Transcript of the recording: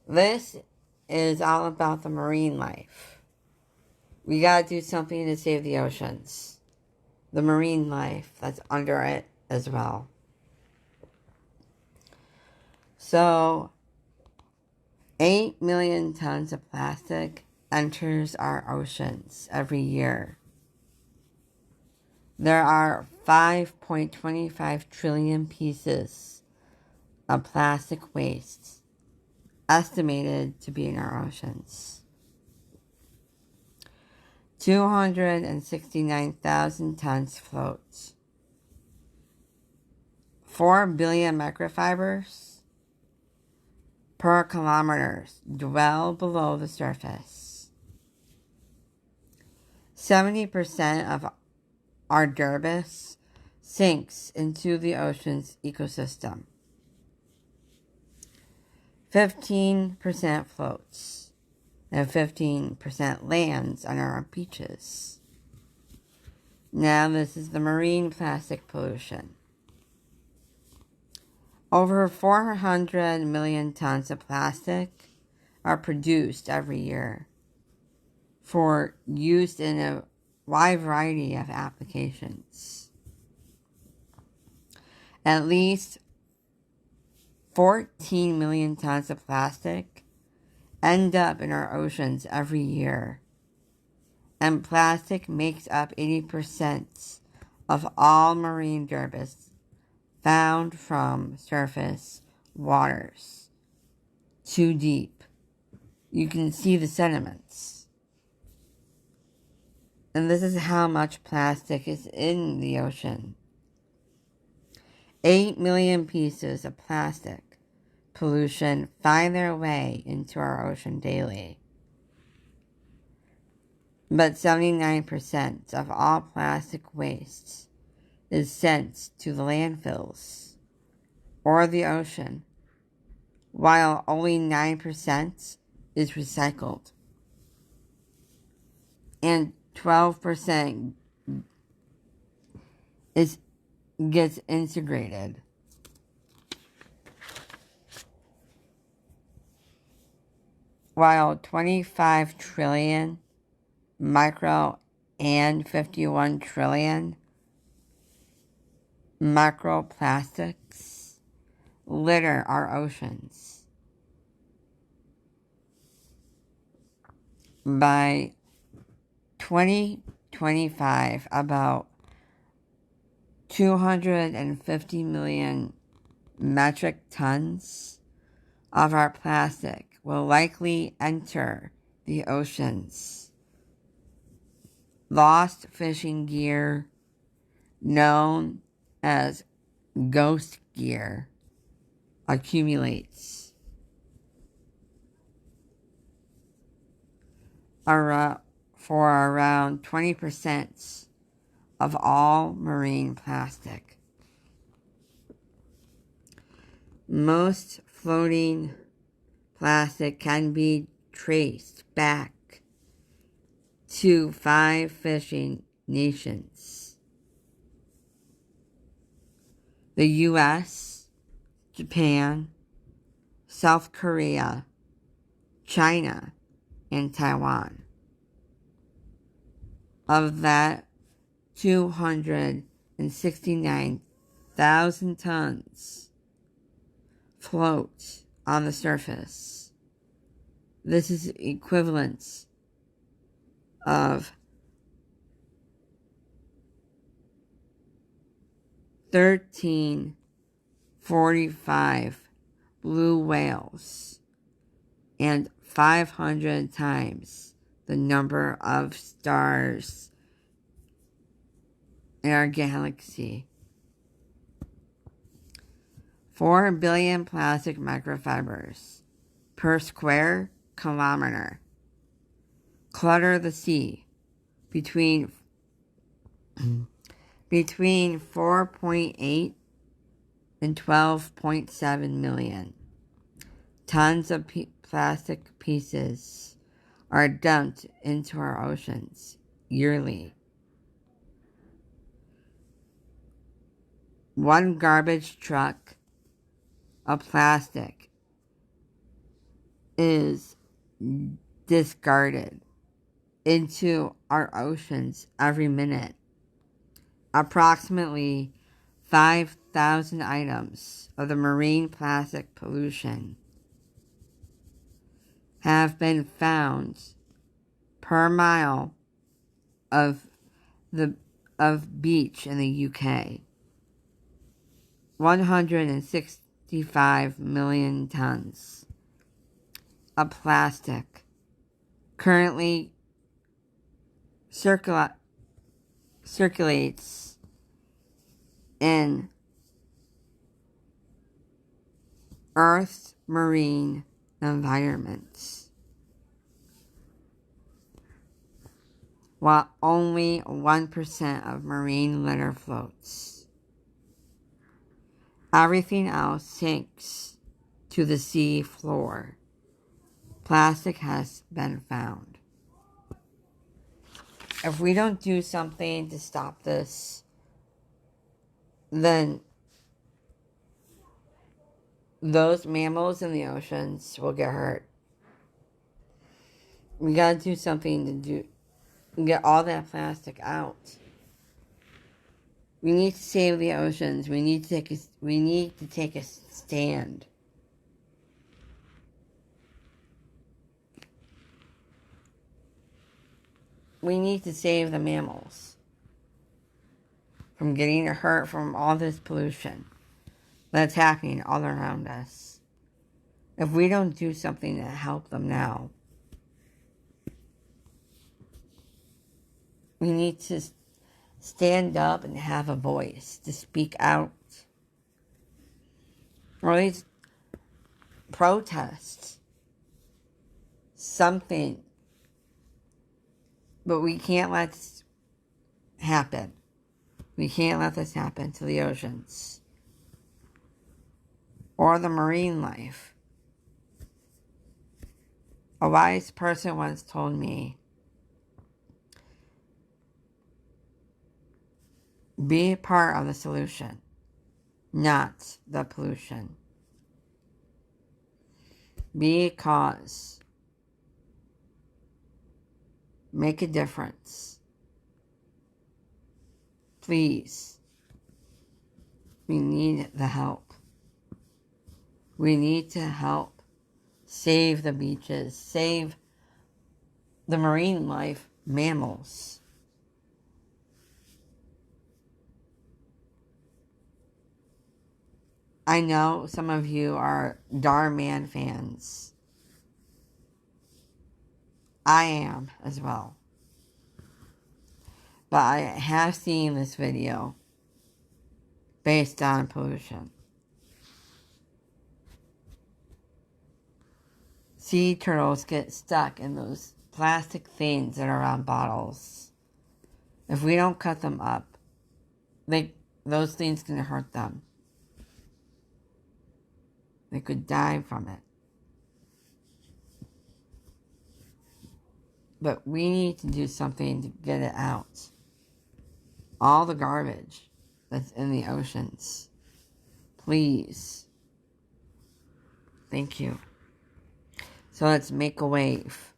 This is all about the marine life. We gotta do something to save the oceans. The marine life that's under it as well. So, 8 million tons of plastic enters our oceans every year. There are 5.25 trillion pieces of plastic waste estimated to be in our oceans. 269,000 tons float. 4 billion microfibers per kilometer dwell below the surface. 70% of our derbis sinks into the ocean's ecosystem. 15% floats, and 15% lands on our beaches. Now this is the marine plastic pollution. Over 400 million tons of plastic are produced every year for use in a wide variety of applications. At least 14 million tons of plastic end up in our oceans every year. And plastic makes up 80% of all marine debris found from surface waters. Too deep. You can see the sediments. And this is how much plastic is in the ocean. 8 million pieces of plastic pollution find their way into our ocean daily. But 79% of all plastic waste is sent to the landfills or the ocean, while only 9% is recycled. And 12% gets integrated. While 25 trillion micro and 51 trillion microplastics litter our oceans. By 2025, about 250 million metric tons of our plastic will likely enter the oceans. Lost fishing gear, known as ghost gear, accumulates. For around 20% of all marine plastic. Most floating plastic can be traced back to 5 fishing nations: the US, Japan, South Korea, China, and Taiwan. Of that 269,000 tons float on the surface. This is equivalent of 1345 blue whales and 500 times the number of stars in our galaxy. 4 billion plastic microfibers per square kilometer clutter the sea. Between 4.8 and 12.7 million tons of plastic pieces are dumped into our oceans yearly. One garbage truck of plastic is discarded into our oceans every minute. Approximately 5,000 items of the marine plastic pollution have been found per mile of beach in the UK. 165 million tons of plastic currently circulates in Earth's marine environments, while only 1% of marine litter floats. Everything else sinks to the sea floor. Plastic has been found. If we don't do something to stop this, then those mammals in the oceans will get hurt. We gotta do something to get all that plastic out. We need to save the oceans. We need to take a stand. We need to save the mammals from getting hurt from all this pollution that's happening all around us. If we don't do something to help them now, we need to stand up and have a voice to speak out. Or at least protest something. But we can't let this happen. We can't let this happen to the oceans or the marine life. A wise person once told me, be part of the solution, not the pollution. Be a cause. Make a difference. Please. We need the help. We need to help save the beaches, save the marine life, mammals. I know some of you are Dhar Mann fans. I am as well. But I have seen this video based on pollution. Sea turtles get stuck in those plastic things that are on bottles. If we don't cut them up, those things can hurt them. They could die from it. But we need to do something to get it out. All the garbage that's in the oceans. Please. Thank you. So let's make a wave.